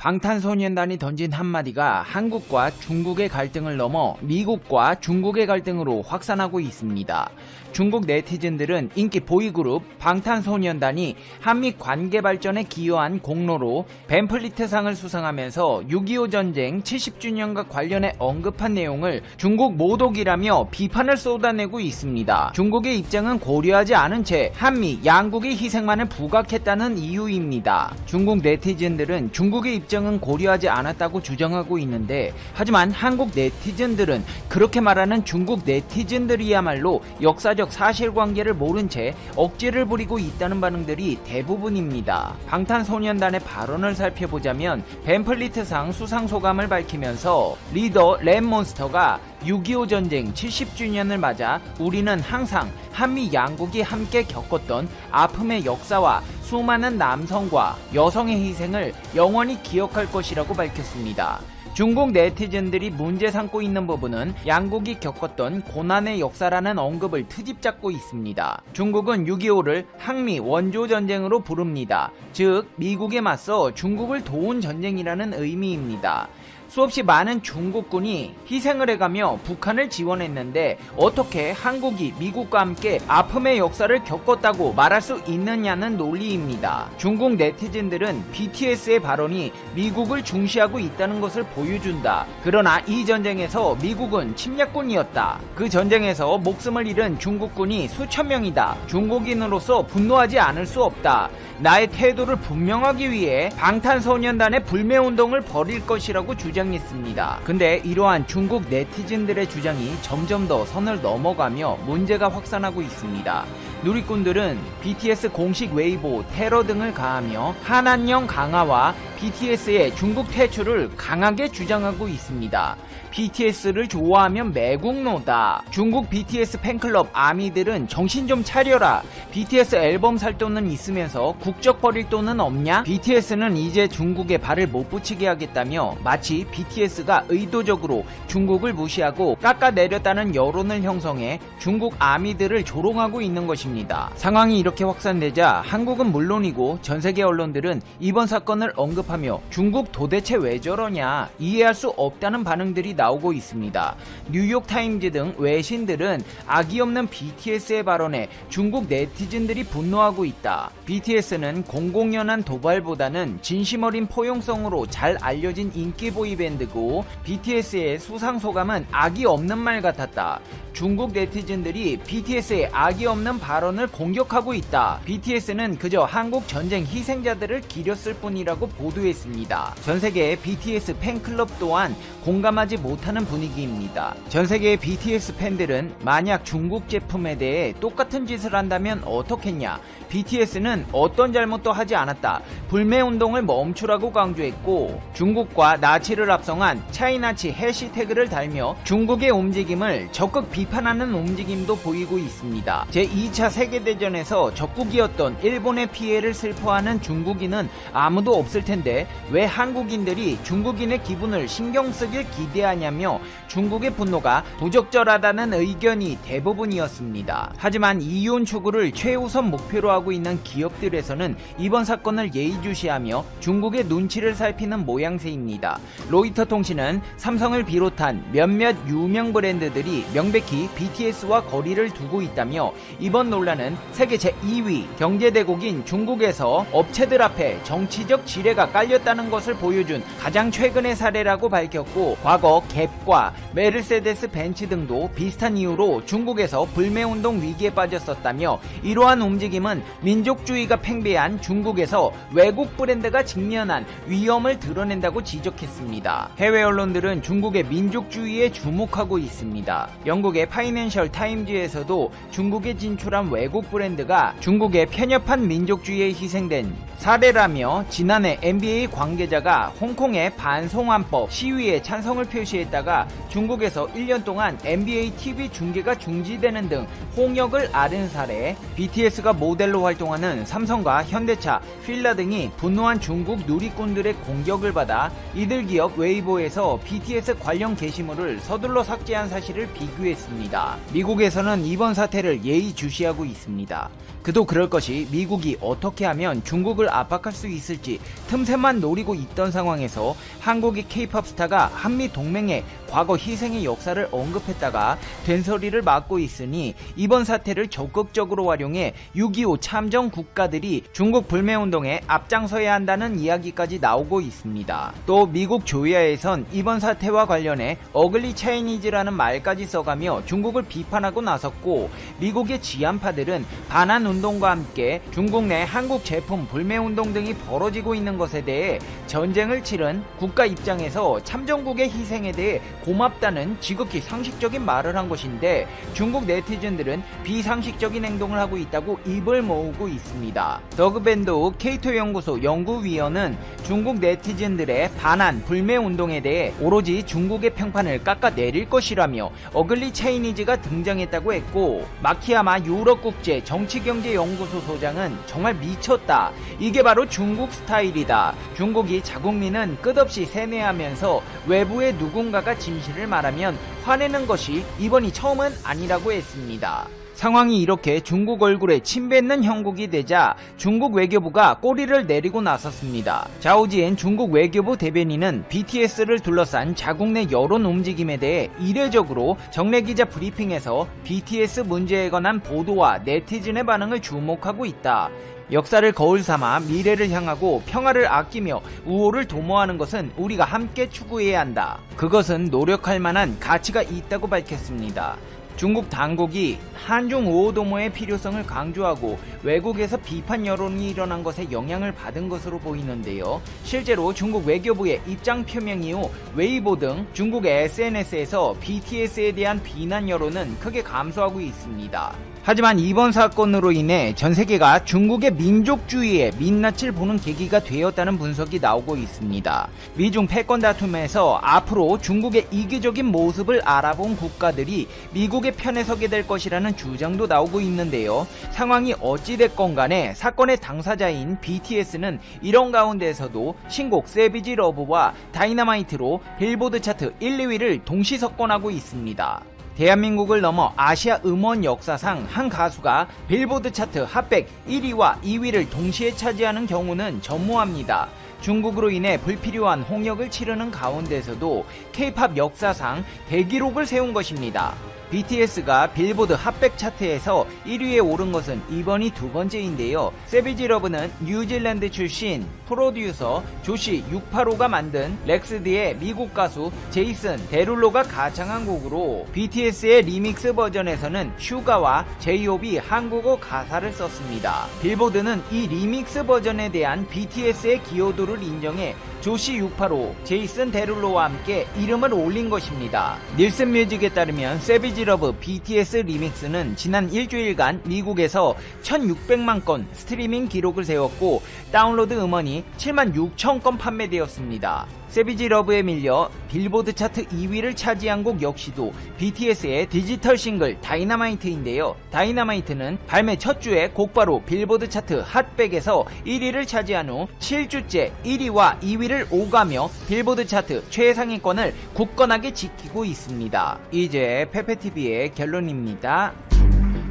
방탄소년단이 던진 한마디가 한국과 중국의 갈등을 넘어 미국과 중국의 갈등으로 확산하고 있습니다. 중국 네티즌들은 인기 보이그룹 방탄소년단이 한미 관계 발전에 기여한 공로로 벤플리트상을 수상하면서 6.25 전쟁 70주년과 관련해 언급한 내용을 중국 모독이라며 비판을 쏟아내고 있습니다. 중국의 입장은 고려하지 않은 채 한미 양국의 희생만을 부각했다는 이유입니다. 중국 네티즌들은 중국의 입장은 고려하지 않았다고 주장하고 있는데, 하지만 한국 네티즌들은 그렇게 말하는 중국 네티즌들이야말로 역사적 사실관계를 모른 채 억지를 부리고 있다는 반응들이 대부분입니다. 방탄소년단의 발언을 살펴보자면 벤플리트상 수상 소감을 밝히면서 리더 랩몬스터가 6.25 전쟁 70주년을 맞아 우리는 항상 한미 양국이 함께 겪었던 아픔의 역사와 수많은 남성과 여성의 희생을 영원히 기억할 것이라고 밝혔습니다. 중국 네티즌들이 문제 삼고 있는 부분은 양국이 겪었던 고난의 역사라는 언급을 트집 잡고 있습니다. 중국은 6.25를 항미 원조전쟁으로 부릅니다. 즉, 미국에 맞서 중국을 도운 전쟁이라는 의미입니다. 수없이 많은 중국군이 희생을 해가며 북한을 지원했는데 어떻게 한국이 미국과 함께 아픔의 역사를 겪었다고 말할 수 있느냐는 논리입니다. 중국 네티즌들은 BTS의 발언이 미국을 중시하고 있다는 것을 보여준다. 그러나 이 전쟁에서 미국은 침략군이었다. 그 전쟁에서 목숨을 잃은 중국군이 수천 명이다. 중국인으로서 분노하지 않을 수 없다. 나의 태도를 분명하기 위해 방탄소년단의 불매운동을 벌일 것이라고 주장했습니다. 근데 이러한 중국 네티즌들의 주장이 점점 더 선을 넘어가며 문제가 확산하고 있습니다. 누리꾼들은 BTS 공식 웨이보 테러 등을 가하며 한한령 강화와 BTS의 중국 퇴출을 강하게 주장하고 있습니다. BTS를 좋아하면 매국노다. 중국 BTS 팬클럽 아미들은 정신 좀 차려라. BTS 앨범 살 돈은 있으면서 국적 버릴 돈은 없냐? BTS는 이제 중국에 발을 못 붙이게 하겠다며 마치 BTS가 의도적으로 중국을 무시하고 깎아내렸다는 여론을 형성해 중국 아미들을 조롱하고 있는 것입니다. 상황이 이렇게 확산되자 한국은 물론이고 전세계 언론들은 이번 사건을 언급하며 중국 도대체 왜 저러냐, 이해할 수 없다는 반응들이 나오고 있습니다. 뉴욕타임즈 등 외신들은 악의 없는 BTS의 발언에 중국 네티즌들이 분노하고 있다. BTS는 공공연한 도발보다는 진심 어린 포용성으로 잘 알려진 인기 보이밴드고 BTS의 수상 소감은 악의 없는 말 같았다. 중국 네티즌들이 BTS의 악의 없는 발언을 공격하고 있다. BTS는 그저 한국 전쟁 희생자들을 기렸을 뿐이라고 보도했습니다. 전세계의 BTS 팬클럽 또한 공감하지 못하는 분위기입니다. 전세계의 BTS 팬들은 만약 중국 제품에 대해 똑같은 짓을 한다면 어떻겠냐, BTS는 어떤 잘못도 하지 않았다, 불매운동을 멈추라고 강조했고, 중국과 나치를 합성한 차이나치 해시태그를 달며 중국의 움직임을 적극 비판하는 움직임도 보이고 있습니다. 제2차 세계대전에서 적국이었던 일본의 피해를 슬퍼하는 중국인은 아무도 없을 텐데 왜 한국인들이 중국인의 기분을 신경 쓰길 기대하냐며 중국의 분노가 부적절하다는 의견이 대부분이었습니다. 하지만 이윤 추구를 최우선 목표로 하고 있는 기업들에서는 이번 사건을 예의주시하며 중국의 눈치를 살피는 모양새입니다. 로이터 통신은 삼성을 비롯한 몇몇 유명 브랜드들이 명백히 BTS와 거리를 두고 있다며 이번 논란은 세계 제2위 경제대국인 중국에서 업체들 앞에 정치적 지뢰가 깔렸다는 것을 보여준 가장 최근의 사례라고 밝혔고, 과거 갭과 메르세데스 벤츠 등도 비슷한 이유로 중국에서 불매운동 위기에 빠졌었다며 이러한 움직임은 민족주의가 팽배한 중국에서 외국 브랜드가 직면한 위험을 드러낸다고 지적했습니다. 해외 언론들은 중국의 민족주의에 주목하고 있습니다. 영국의 파이낸셜 타임즈에서도 중국에 진출한 외국 브랜드가 중국의 편협한 민족주의에 희생된 사례라며 지난해 NBA 관계자가 홍콩의 반송환법 시위에 찬성을 표시했다가 중국 중국에서 1년 동안 NBA TV 중계가 중지되는 등 홍역을 앓은 사례, BTS가 모델로 활동하는 삼성과 현대차, 필라 등이 분노한 중국 누리꾼들의 공격을 받아 이들 기업 웨이보에서 BTS 관련 게시물을 서둘러 삭제한 사실을 비교했습니다. 미국에서는 이번 사태를 예의주시하고 있습니다. 그도 그럴 것이 미국이 어떻게 하면 중국을 압박할 수 있을지 틈새만 노리고 있던 상황에서 한국의 K-POP 스타가 한미 동맹의 과거 희생의 역사를 언급했다가 된소리를 맡고 있으니 이번 사태를 적극적으로 활용해 6.25 참전 국가들이 중국 불매운동에 앞장서야 한다는 이야기까지 나오고 있습니다. 또 미국 조야에선 이번 사태와 관련해 어글리 차이니즈라는 말까지 써가며 중국을 비판하고 나섰고, 미국의 지한파들은 반한 운동과 함께 중국 내 한국 제품 불매운동 등이 벌어지고 있는 것에 대해 전쟁을 치른 국가 입장에서 참전국의 희생에 대해 고맙다는 지극히 상식적인 말을 한 것인데, 중국 네티즌들은 비상식적인 행동을 하고 있다고 입을 모으고 있습니다. 더그밴도 케이토 연구소 연구위원은 중국 네티즌들의 반한 불매운동에 대해 오로지 중국의 평판을 깎아내릴 것이라며 어글리 차이니즈가 등장했다고 했고, 마키야마 유럽국제 정치경제연구소 소장은 정말 미쳤다. 이게 바로 중국 스타일이다. 중국이 자국민은 끝없이 세뇌하면서 외부의 누군가가 진실을 말하면 화내는 것이 이번이 처음은 아니라고 했습니다. 상황이 이렇게 중국 얼굴에 침 뱉는 형국이 되자 중국 외교부가 꼬리를 내리고 나섰습니다. 자오지엔 중국 외교부 대변인은 BTS를 둘러싼 자국 내 여론 움직임에 대해 이례적으로 정례기자 브리핑에서 BTS 문제에 관한 보도와 네티즌의 반응을 주목하고 있다. 역사를 거울 삼아 미래를 향하고 평화를 아끼며 우호를 도모하는 것은 우리가 함께 추구해야 한다. 그것은 노력할 만한 가치가 있다고 밝혔습니다. 중국 당국이 한중 우호 도모의 필요성을 강조하고 외국에서 비판 여론이 일어난 것에 영향을 받은 것으로 보이는데요. 실제로 중국 외교부의 입장 표명 이후 웨이보 등 중국의 SNS에서 BTS에 대한 비난 여론은 크게 감소하고 있습니다. 하지만 이번 사건으로 인해 전세계가 중국의 민족주의에 민낯을 보는 계기가 되었다는 분석이 나오고 있습니다. 미중 패권 다툼에서 앞으로 중국의 이기적인 모습을 알아본 국가들이 미국의 편에 서게 될 것이라는 주장도 나오고 있는데요. 상황이 어찌됐건 간에 사건의 당사자인 BTS는 이런 가운데에서도 신곡 세비지 러브와 다이너마이트로 빌보드 차트 1, 2위를 동시 석권하고 있습니다. 대한민국을 넘어 아시아 음원 역사상 한 가수가 빌보드 차트 핫백 1위와 2위를 동시에 차지하는 경우는 전무합니다. 중국으로 인해 불필요한 홍역을 치르는 가운데서도 K-POP 역사상 대기록을 세운 것입니다. BTS가 빌보드 핫백 차트에서 1위에 오른 것은 이번이 두 번째인데요. 세비지 러브는 뉴질랜드 출신 프로듀서 조시 685가 만든 렉스디의 미국 가수 제이슨 데룰로가 가창한 곡으로 BTS의 리믹스 버전에서는 슈가와 제이홉이 한국어 가사를 썼습니다. 빌보드는 이 리믹스 버전에 대한 BTS의 기여도를 인정해 조시 685, 제이슨 데룰로와 함께 이름을 올린 것입니다. 닐슨 뮤직에 따르면 세비지 러브 BTS 리믹스는 지난 일주일간 미국에서 1600만 건 스트리밍 기록을 세웠고 다운로드 음원이 7만 6천 건 판매되었습니다. 세비지 러브에 밀려 빌보드 차트 2위를 차지한 곡 역시도 BTS의 디지털 싱글 다이너마이트인데요. 다이너마이트는 발매 첫 주에 곧바로 빌보드 차트 핫백에서 1위를 차지한 후 7주째 1위와 2위를 오가며 빌보드 차트 최상위권을 굳건하게 지키고 있습니다. 이제 페페TV의 결론입니다.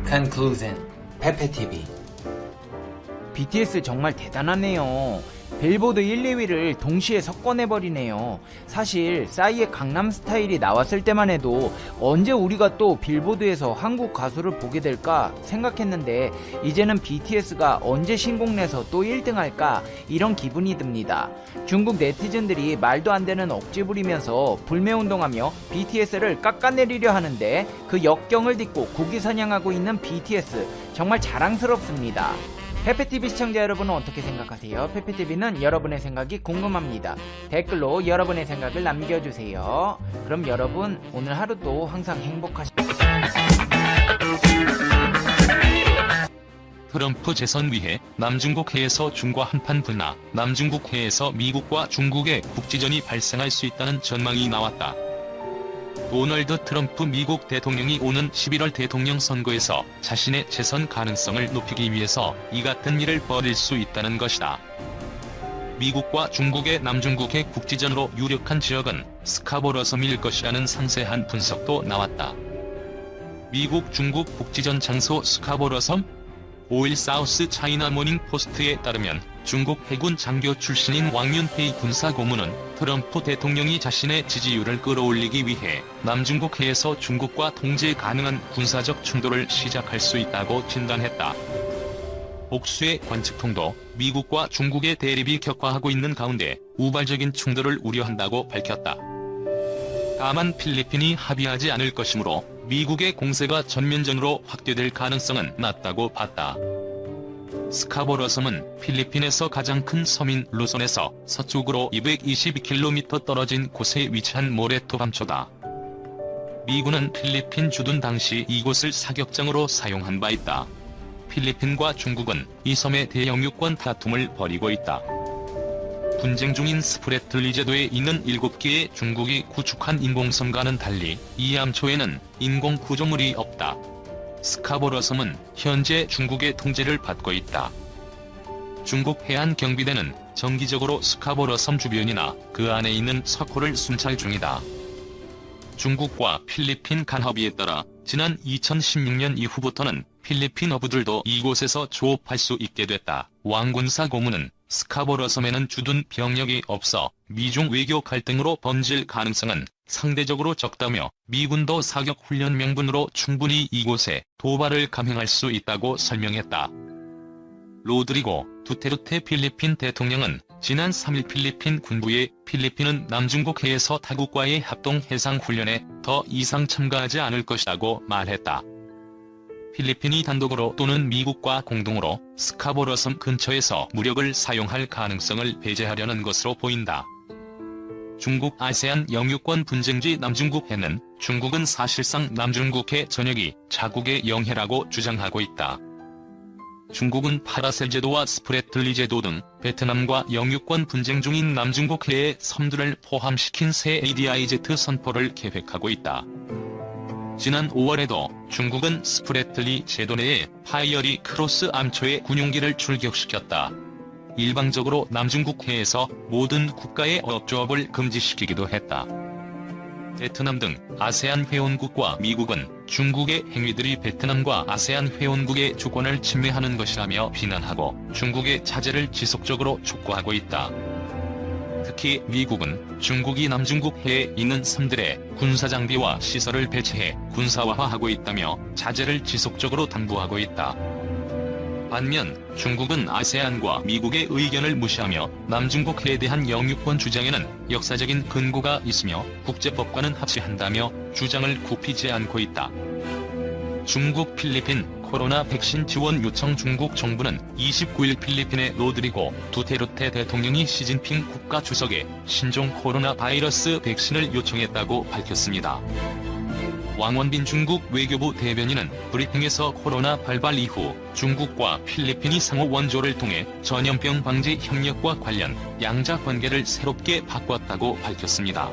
Conclusion. 페페TV. BTS 정말 대단하네요. 빌보드 1, 2위를 동시에 석권해버리네요. 사실 싸이의 강남스타일이 나왔을 때만 해도 언제 우리가 또 빌보드에서 한국 가수를 보게 될까 생각했는데 이제는 BTS가 언제 신곡 내서 또 1등 할까 이런 기분이 듭니다. 중국 네티즌들이 말도 안 되는 억지 부리면서 불매운동하며 BTS를 깎아내리려 하는데 그 역경을 딛고 국위선양하고 있는 BTS 정말 자랑스럽습니다. 페페TV 시청자 여러분은 어떻게 생각하세요? 페페TV는 여러분의 생각이 궁금합니다. 댓글로 여러분의 생각을 남겨주세요. 그럼 여러분 오늘 하루도 항상 트럼프 재선 위해 남중국 해에서 중과 한판 분화, 남중국 해에서 미국과 중국의 국지전이 발생할 수 있다는 전망이 나왔다. 도널드 트럼프 미국 대통령이 오는 11월 대통령 선거에서 자신의 재선 가능성을 높이기 위해서 이 같은 일을 벌일 수 있다는 것이다. 미국과 중국의 남중국해 국지전으로 유력한 지역은 스카보러 섬일 것이라는 상세한 분석도 나왔다. 미국 중국 국지전 장소 스카보러 섬? 5일 사우스 차이나 모닝 포스트에 따르면 중국 해군 장교 출신인 왕윤페이 군사고문은 트럼프 대통령이 자신의 지지율을 끌어올리기 위해 남중국해에서 중국과 통제 가능한 군사적 충돌을 시작할 수 있다고 진단했다. 복수의 관측통도 미국과 중국의 대립이 격화하고 있는 가운데 우발적인 충돌을 우려한다고 밝혔다. 다만 필리핀이 합의하지 않을 것이므로 미국의 공세가 전면전으로 확대될 가능성은 낮다고 봤다. 스카보러 섬은 필리핀에서 가장 큰 섬인 루손에서 서쪽으로 222km 떨어진 곳에 위치한 모레토 감초다. 미군은 필리핀 주둔 당시 이곳을 사격장으로 사용한 바 있다. 필리핀과 중국은 이 섬의 대영유권 다툼을 벌이고 있다. 분쟁 중인 스프레틀리 제도에 있는 7개의 중국이 구축한 인공섬과는 달리 이 암초에는 인공 구조물이 없다. 스카보러 섬은 현재 중국의 통제를 받고 있다. 중국 해안경비대는 정기적으로 스카보러 섬 주변이나 그 안에 있는 석호를 순찰 중이다. 중국과 필리핀 간 합의에 따라 지난 2016년 이후부터는 필리핀 어부들도 이곳에서 조업할 수 있게 됐다. 왕군사 고문은 스카보러 섬에는 주둔 병력이 없어 미중 외교 갈등으로 번질 가능성은 상대적으로 적다며 미군도 사격 훈련 명분으로 충분히 이곳에 도발을 감행할 수 있다고 설명했다. 로드리고 두테르테 필리핀 대통령은 지난 3일 필리핀 군부에 필리핀은 남중국해에서 타국과의 합동 해상 훈련에 더 이상 참가하지 않을 것이라고 말했다. 필리핀이 단독으로 또는 미국과 공동으로 스카보러 섬 근처에서 무력을 사용할 가능성을 배제하려는 것으로 보인다. 중국 아세안 영유권 분쟁지 남중국해는 중국은 사실상 남중국해 전역이 자국의 영해라고 주장하고 있다. 중국은 파라셀 제도와 스프레틀리 제도 등 베트남과 영유권 분쟁 중인 남중국해의 섬들을 포함시킨 새 ADIZ 선포를 계획하고 있다. 지난 5월에도 중국은 스프레틀리 제도 내에 파이어리 크로스 암초의 군용기를 출격시켰다. 일방적으로 남중국해에서 모든 국가의 어업조업을 금지시키기도 했다. 베트남 등 아세안 회원국과 미국은 중국의 행위들이 베트남과 아세안 회원국의 주권을 침해하는 것이라며 비난하고 중국의 자제를 지속적으로 촉구하고 있다. 특히 미국은 중국이 남중국해에 있는 섬들에 군사장비와 시설을 배치해 군사화하고 있다며 자제를 지속적으로 당부하고 있다. 반면 중국은 아세안과 미국의 의견을 무시하며 남중국해에 대한 영유권 주장에는 역사적인 근거가 있으며 국제법과는 합치한다며 주장을 굽히지 않고 있다. 중국 필리핀 코로나 백신 지원 요청. 중국 정부는 29일 필리핀의 로드리고 두테르테 대통령이 시진핑 국가주석에 신종 코로나 바이러스 백신을 요청했다고 밝혔습니다. 왕원빈 중국 외교부 대변인은 브리핑에서 코로나 발발 이후 중국과 필리핀이 상호 원조를 통해 전염병 방지 협력과 관련 양자 관계를 새롭게 바꿨다고 밝혔습니다.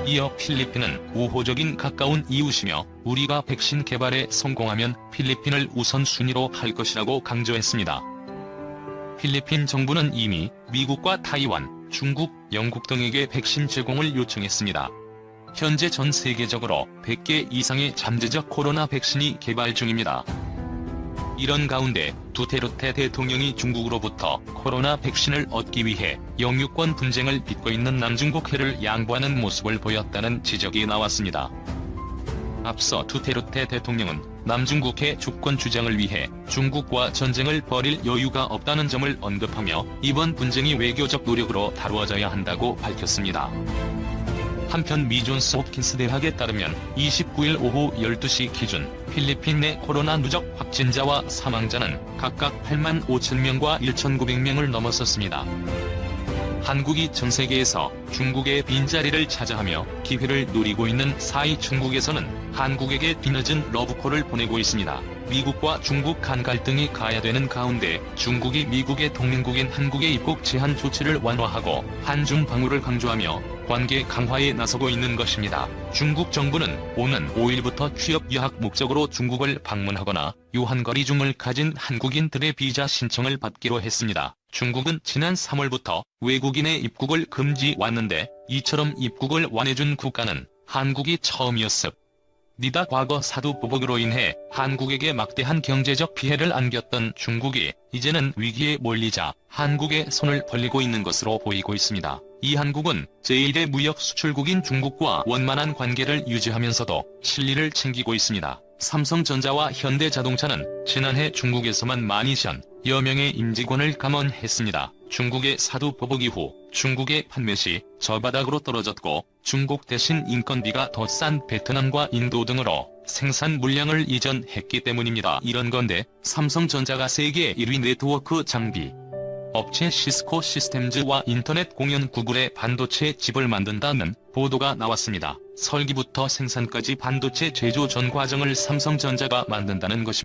이어 필리핀은 우호적인 가까운 이웃이며 우리가 백신 개발에 성공하면 필리핀을 우선순위로 할 것이라고 강조했습니다. 필리핀 정부는 이미 미국과 타이완, 중국, 영국 등에게 백신 제공을 요청했습니다. 현재 전 세계적으로 100개 이상의 잠재적 코로나 백신이 개발 중입니다. 이런 가운데 두테르테 대통령이 중국으로부터 코로나 백신을 얻기 위해 영유권 분쟁을 빚고 있는 남중국해를 양보하는 모습을 보였다는 지적이 나왔습니다. 앞서 두테르테 대통령은 남중국해 주권 주장을 위해 중국과 전쟁을 벌일 여유가 없다는 점을 언급하며 이번 분쟁이 외교적 노력으로 다루어져야 한다고 밝혔습니다. 한편 미존스 홉킨스 대학에 따르면 29일 오후 12시 기준 필리핀 내 코로나 누적 확진자와 사망자는 각각 8만 5천 명과 1,900명을 넘어섰습니다. 한국이 전 세계에서 중국의 빈자리를 차지하며 기회를 노리고 있는 사이 중국에서는 한국에게 뒤늦은 러브콜을 보내고 있습니다. 미국과 중국 간 갈등이 가야되는 가운데 중국이 미국의 동맹국인 한국의 입국 제한 조치를 완화하고 한중 방위를 강조하며 관계 강화에 나서고 있는 것입니다. 중국 정부는 오는 5일부터 취업 유학 목적으로 중국을 방문하거나 유한거리 중을 가진 한국인들의 비자 신청을 받기로 했습니다. 중국은 지난 3월부터 외국인의 입국을 금지 왔는데 이처럼 입국을 완화해준 국가는 한국이 처음이었습니다. 과거 사두 보복으로 인해 한국에게 막대한 경제적 피해를 안겼던 중국이 이제는 위기에 몰리자 한국에 손을 벌리고 있는 것으로 보이고 있습니다. 이 한국은 제1의 무역 수출국인 중국과 원만한 관계를 유지하면서도 실리를 챙기고 있습니다. 삼성전자와 현대자동차는 지난해 중국에서만 12,000여 명의 임직원을 감원했습니다. 중국의 사두 보복 이후 중국의 판매시 저바닥으로 떨어졌고 중국 대신 인건비가 더 싼 베트남과 인도 등으로 생산 물량을 이전했기 때문입니다. 이런 건데 삼성전자가 세계 1위 네트워크 장비 업체 시스코 시스템즈와 인터넷 공연 구글의 반도체 칩을 만든다는 보도가 나왔습니다. 설계부터 생산까지 반도체 제조 전 과정을 삼성전자가 만든다는 것입니다.